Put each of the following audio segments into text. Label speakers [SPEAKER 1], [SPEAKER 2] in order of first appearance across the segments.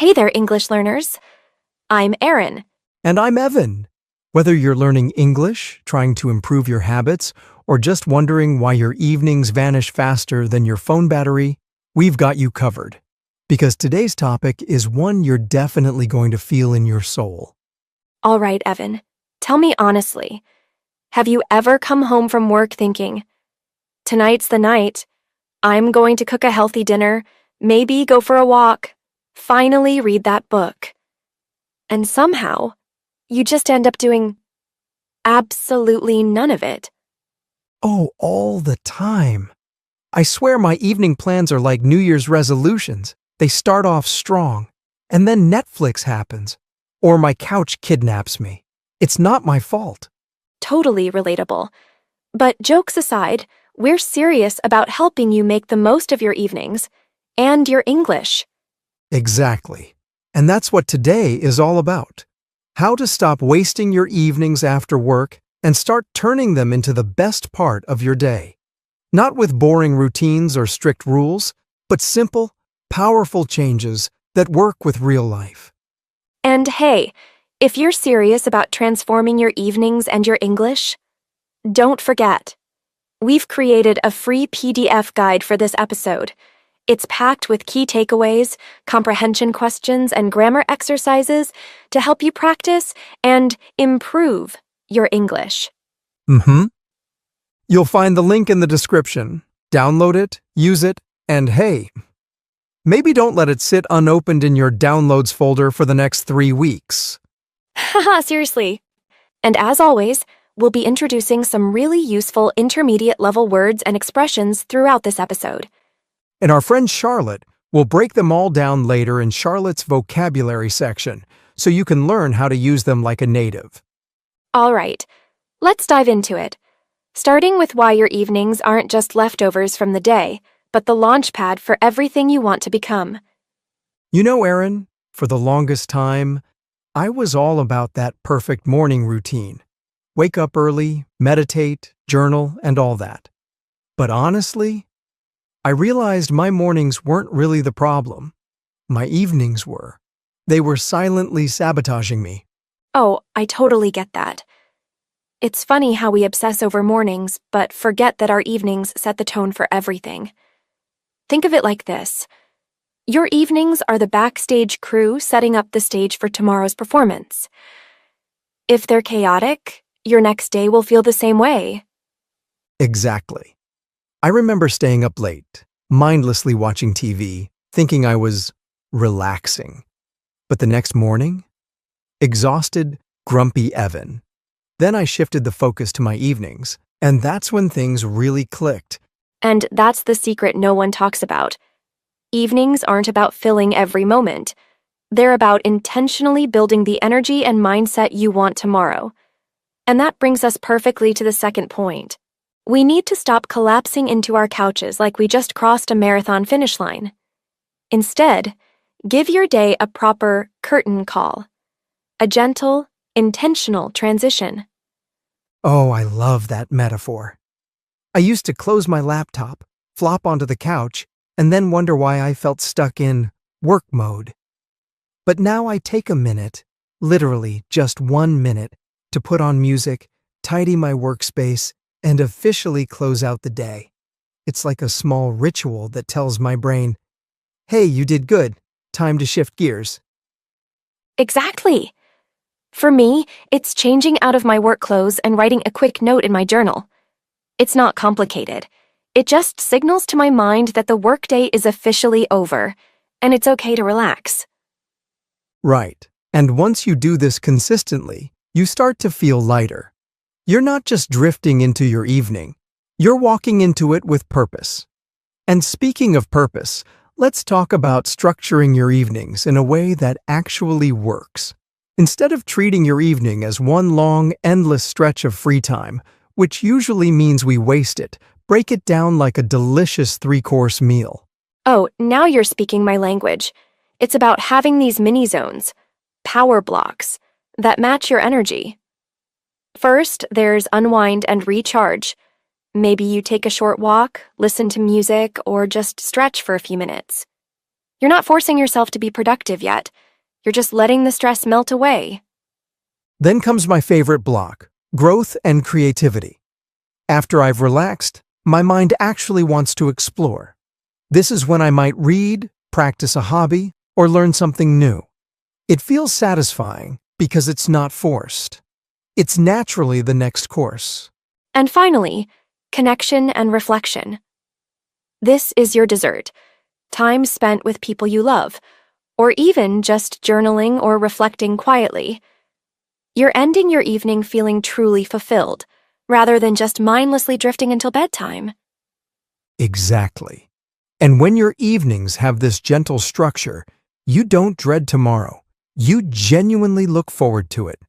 [SPEAKER 1] Hey there, English learners. I'm Erin.
[SPEAKER 2] And I'm Evan. Whether you're learning English, trying to improve your habits, or just wondering why your evenings vanish faster than your phone battery, we've got you covered. Because today's topic is one you're definitely going to feel in your soul.
[SPEAKER 1] All right, Evan. Tell me honestly, have you ever come home from work thinking, tonight's the night, I'm going to cook a healthy dinner, maybe go for a walk, finally read that book. And somehow, you just end up doing absolutely none of it.
[SPEAKER 2] Oh, all the time. I swear my evening plans are like New Year's resolutions. They start off strong, and then Netflix happens, or my couch kidnaps me. It's not my fault.
[SPEAKER 1] Totally relatable. But jokes aside, we're serious about helping you make the most of your evenings and your English.
[SPEAKER 2] Exactly. And that's what today is all about. How to stop wasting your evenings after work and start turning them into the best part of your day. Not with boring routines or strict rules, but simple, powerful changes that work with real life.
[SPEAKER 1] And hey, if you're serious about transforming your evenings and your English, don't forget, we've created a free PDF guide for this episode. It's packed with key takeaways, comprehension questions, and grammar exercises to help you practice and improve your English.
[SPEAKER 2] You'll find the link in the description. Download it, use it, and hey, maybe don't let it sit unopened in your downloads folder for the next 3 weeks.
[SPEAKER 1] Haha, seriously. And as always, we'll be introducing some really useful intermediate level words and expressions throughout this episode.
[SPEAKER 2] And our friend Charlotte will break them all down later in Charlotte's vocabulary section, so you can learn how to use them like a native.
[SPEAKER 1] All right, let's dive into it. Starting with why your evenings aren't just leftovers from the day, but the launch pad for everything you want to become.
[SPEAKER 2] You know, Erin, for the longest time, I was all about that perfect morning routine. Wake up early, meditate, journal, and all that. But honestly, I realized my mornings weren't really the problem. My evenings were. They were silently sabotaging me.
[SPEAKER 1] Oh, I totally get that. It's funny how we obsess over mornings, but forget that our evenings set the tone for everything. Think of it like this. Your evenings are the backstage crew setting up the stage for tomorrow's performance. If they're chaotic, your next day will feel the same way.
[SPEAKER 2] Exactly. I remember staying up late, mindlessly watching TV, thinking I was relaxing. But the next morning, exhausted, grumpy Evan. Then I shifted the focus to my evenings, and that's when things really clicked.
[SPEAKER 1] And that's the secret no one talks about. Evenings aren't about filling every moment. They're about intentionally building the energy and mindset you want tomorrow. And that brings us perfectly to the second point. We need to stop collapsing into our couches like we just crossed a marathon finish line. Instead, give your day a proper curtain call. A gentle, intentional transition.
[SPEAKER 2] Oh, I love that metaphor. I used to close my laptop, flop onto the couch, and then wonder why I felt stuck in work mode. But now I take a minute, literally just 1 minute, to put on music, tidy my workspace, and officially close out the day. It's like a small ritual that tells my brain, hey, you did good, time to shift gears.
[SPEAKER 1] Exactly. For me, it's changing out of my work clothes and writing a quick note in my journal. It's not complicated. It just signals to my mind that the workday is officially over, and it's okay to relax.
[SPEAKER 2] Right. And once you do this consistently, you start to feel lighter. You're not just drifting into your evening. You're walking into it with purpose. And speaking of purpose, let's talk about structuring your evenings in a way that actually works. Instead of treating your evening as one long, endless stretch of free time, which usually means we waste it, break it down like a delicious 3-course meal.
[SPEAKER 1] Oh, now you're speaking my language. It's about having these mini zones, power blocks, that match your energy. First, there's unwind and recharge. Maybe you take a short walk, listen to music, or just stretch for a few minutes. You're not forcing yourself to be productive yet. You're just letting the stress melt away.
[SPEAKER 2] Then comes my favorite block, growth and creativity. After I've relaxed, my mind actually wants to explore. This is when I might read, practice a hobby, or learn something new. It feels satisfying because it's not forced. It's naturally the next course.
[SPEAKER 1] And finally, connection and reflection. This is your dessert. Time spent with people you love, or even just journaling or reflecting quietly. You're ending your evening feeling truly fulfilled, rather than just mindlessly drifting until bedtime.
[SPEAKER 2] Exactly. And when your evenings have this gentle structure, you don't dread tomorrow. You genuinely look forward to it.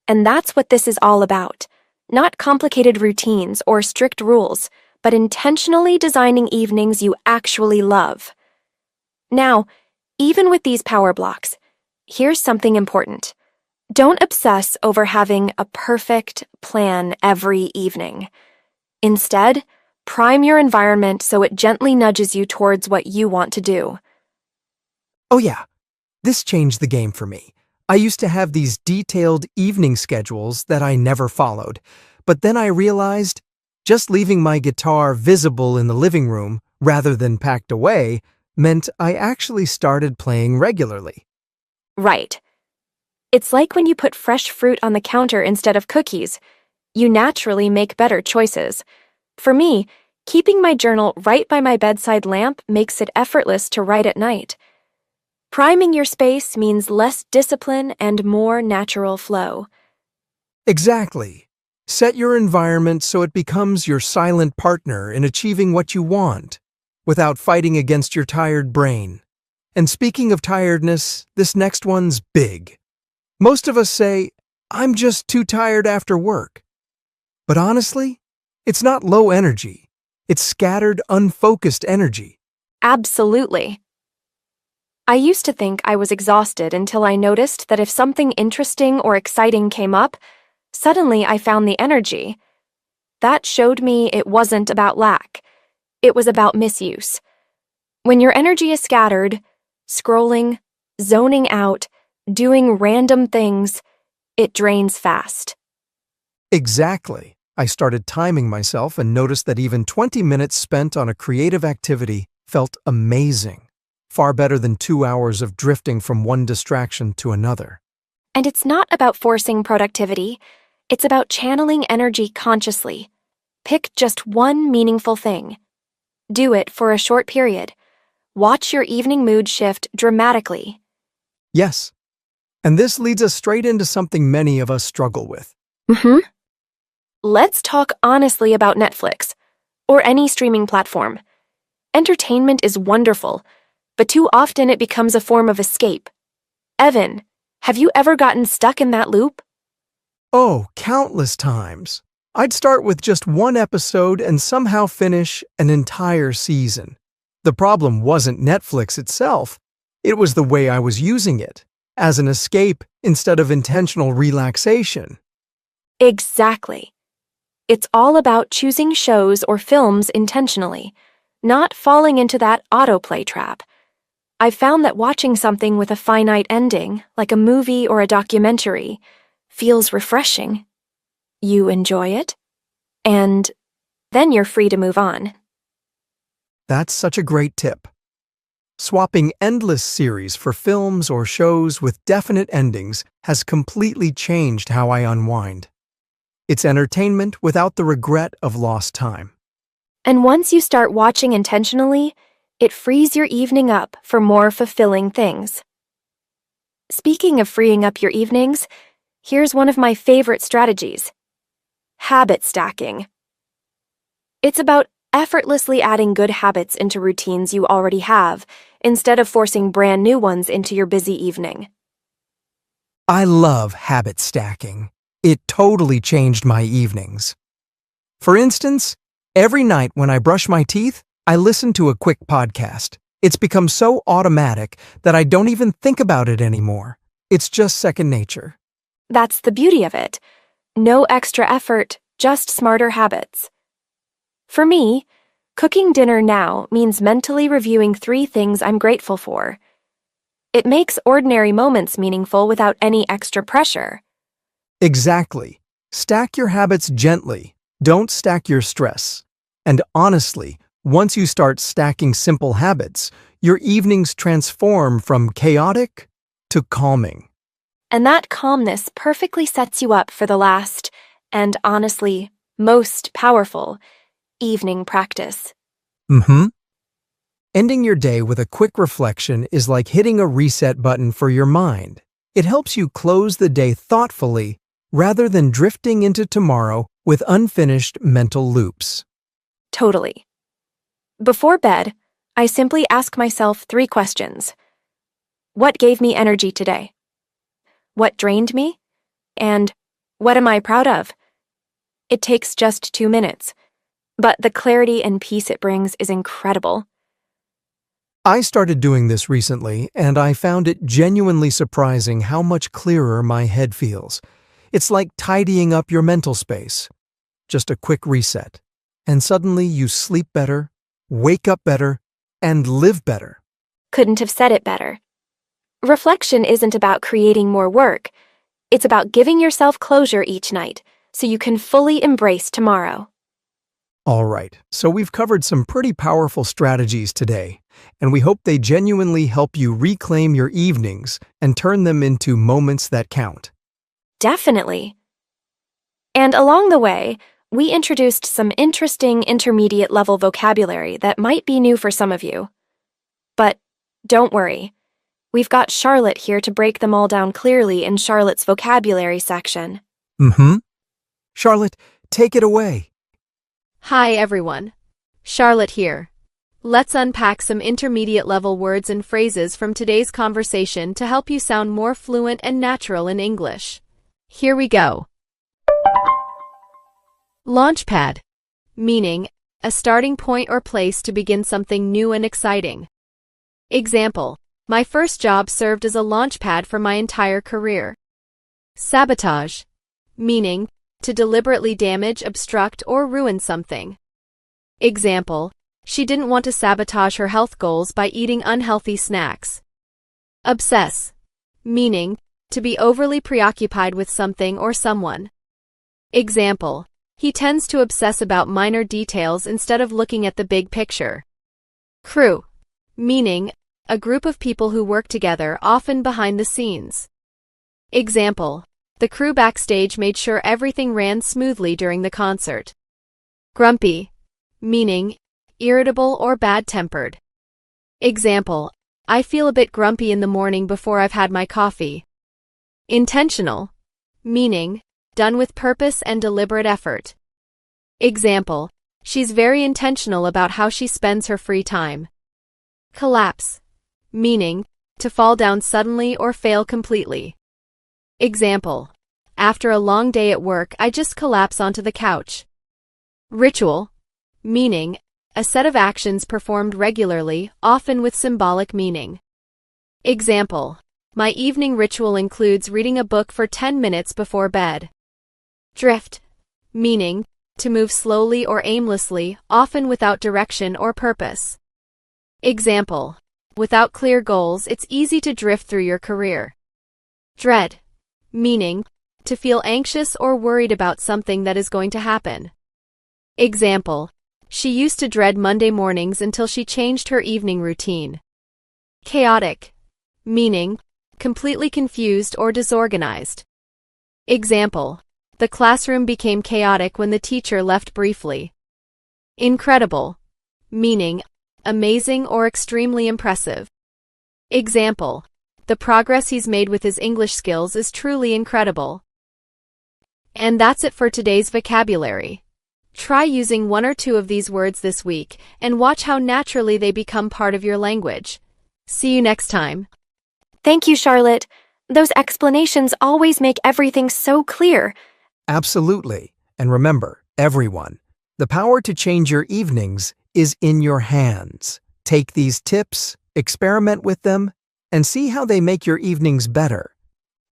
[SPEAKER 1] And that's what this is all about. Not complicated routines or strict rules, but intentionally designing evenings you actually love. Now, even with these power blocks, here's something important. Don't obsess over having a perfect plan every evening. Instead, prime your environment so it gently nudges you towards what you want to do.
[SPEAKER 2] Oh yeah, this changed the game for me. I used to have these detailed evening schedules that I never followed, but then I realized just leaving my guitar visible in the living room rather than packed away meant I actually started playing regularly.
[SPEAKER 1] Right. It's like when you put fresh fruit on the counter instead of cookies. You naturally make better choices. For me, keeping my journal right by my bedside lamp makes it effortless to write at night. Priming your space means less discipline and more natural flow.
[SPEAKER 2] Exactly. Set your environment so it becomes your silent partner in achieving what you want, without fighting against your tired brain. And speaking of tiredness, this next one's big. Most of us say, "I'm just too tired after work." But honestly, it's not low energy. It's scattered, unfocused energy.
[SPEAKER 1] Absolutely. I used to think I was exhausted until I noticed that if something interesting or exciting came up, suddenly I found the energy. That showed me it wasn't about lack. It was about misuse. When your energy is scattered, scrolling, zoning out, doing random things, it drains fast.
[SPEAKER 2] Exactly. I started timing myself and noticed that even 20 minutes spent on a creative activity felt amazing. Far better than 2 hours of drifting from one distraction to another.
[SPEAKER 1] And it's not about forcing productivity. It's about channeling energy consciously. Pick just one meaningful thing. Do it for a short period. Watch your evening mood shift dramatically.
[SPEAKER 2] Yes. And this leads us straight into something many of us struggle with.
[SPEAKER 1] Let's talk honestly about Netflix, or any streaming platform. Entertainment is wonderful, but too often it becomes a form of escape. Evan, have you ever gotten stuck in that loop?
[SPEAKER 2] Oh, countless times. I'd start with just one episode and somehow finish an entire season. The problem wasn't Netflix itself. It was the way I was using it, as an escape instead of intentional relaxation.
[SPEAKER 1] Exactly. It's all about choosing shows or films intentionally, not falling into that autoplay trap. I've found that watching something with a finite ending, like a movie or a documentary, feels refreshing. You enjoy it, and then you're free to move on.
[SPEAKER 2] That's such a great tip. Swapping endless series for films or shows with definite endings has completely changed how I unwind. It's entertainment without the regret of lost time.
[SPEAKER 1] And once you start watching intentionally, it frees your evening up for more fulfilling things. Speaking of freeing up your evenings, here's one of my favorite strategies: habit stacking. It's about effortlessly adding good habits into routines you already have, instead of forcing brand new ones into your busy evening.
[SPEAKER 2] I love habit stacking. It totally changed my evenings. For instance, every night when I brush my teeth, I listen to a quick podcast. It's become so automatic that I don't even think about it anymore. It's just second nature.
[SPEAKER 1] That's the beauty of it. No extra effort, just smarter habits. For me, Cooking dinner now means mentally reviewing 3 things I'm grateful for. It makes ordinary moments meaningful without any extra pressure.
[SPEAKER 2] Exactly. Stack your habits gently. Don't stack your stress. And honestly, once you start stacking simple habits, your evenings transform from chaotic to calming.
[SPEAKER 1] And that calmness perfectly sets you up for the last, and honestly, most powerful, evening practice.
[SPEAKER 2] Ending your day with a quick reflection is like hitting a reset button for your mind. It helps you close the day thoughtfully rather than drifting into tomorrow with unfinished mental loops.
[SPEAKER 1] Totally. Before bed, I simply ask myself 3 questions. What gave me energy today? What drained me? And what am I proud of? It takes just 2 minutes, but the clarity and peace it brings is incredible.
[SPEAKER 2] I started doing this recently, and I found it genuinely surprising how much clearer my head feels. It's like tidying up your mental space. Just a quick reset, and suddenly you sleep better, wake up better, and live better.
[SPEAKER 1] Couldn't have said it better. Reflection isn't about creating more work. It's about giving yourself closure each night so you can fully embrace tomorrow.
[SPEAKER 2] All right, so we've covered some pretty powerful strategies today, and we hope they genuinely help you reclaim your evenings and turn them into moments that count.
[SPEAKER 1] Definitely. And along the way, we introduced some interesting intermediate-level vocabulary that might be new for some of you. But don't worry. We've got Charlotte here to break them all down clearly in Charlotte's vocabulary section.
[SPEAKER 2] Charlotte, take it away.
[SPEAKER 3] Hi everyone. Charlotte here. Let's unpack some intermediate-level words and phrases from today's conversation to help you sound more fluent and natural in English. Here we go. Launchpad, meaning a starting point or place to begin something new and exciting. Example, my first job served as a launchpad for my entire career. Sabotage, meaning to deliberately damage, obstruct, or ruin something. Example, she didn't want to sabotage her health goals by eating unhealthy snacks. Obsess, meaning to be overly preoccupied with something or someone. Example, he tends to obsess about minor details instead of looking at the big picture. Crew, meaning a group of people who work together, often behind the scenes. Example, the crew backstage made sure everything ran smoothly during the concert. Grumpy, meaning irritable or bad-tempered. Example, I feel a bit grumpy in the morning before I've had my coffee. Intentional, meaning done with purpose and deliberate effort. Example, she's very intentional about how she spends her free time. Collapse, meaning to fall down suddenly or fail completely. Example, after a long day at work, I just collapse onto the couch. Ritual, meaning a set of actions performed regularly, often with symbolic meaning. Example, my evening ritual includes reading a book for 10 minutes before bed. Drift, meaning to move slowly or aimlessly, often without direction or purpose. Example, without clear goals, it's easy to drift through your career. Dread, meaning to feel anxious or worried about something that is going to happen. Example, she used to dread Monday mornings until she changed her evening routine. Chaotic, meaning completely confused or disorganized. Example, the classroom became chaotic when the teacher left briefly. Incredible, meaning amazing or extremely impressive. Example, the progress he's made with his English skills is truly incredible. And that's it for today's vocabulary. Try using 1 or 2 of these words this week and watch how naturally they become part of your language. See you next time.
[SPEAKER 1] Thank you, Charlotte. Those explanations always make everything so clear.
[SPEAKER 2] Absolutely. And remember, everyone, the power to change your evenings is in your hands. Take these tips, experiment with them, and see how they make your evenings better.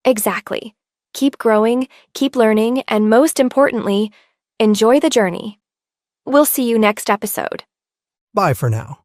[SPEAKER 1] Exactly. Keep growing, keep learning, and most importantly, enjoy the journey. We'll see you next episode.
[SPEAKER 2] Bye for now.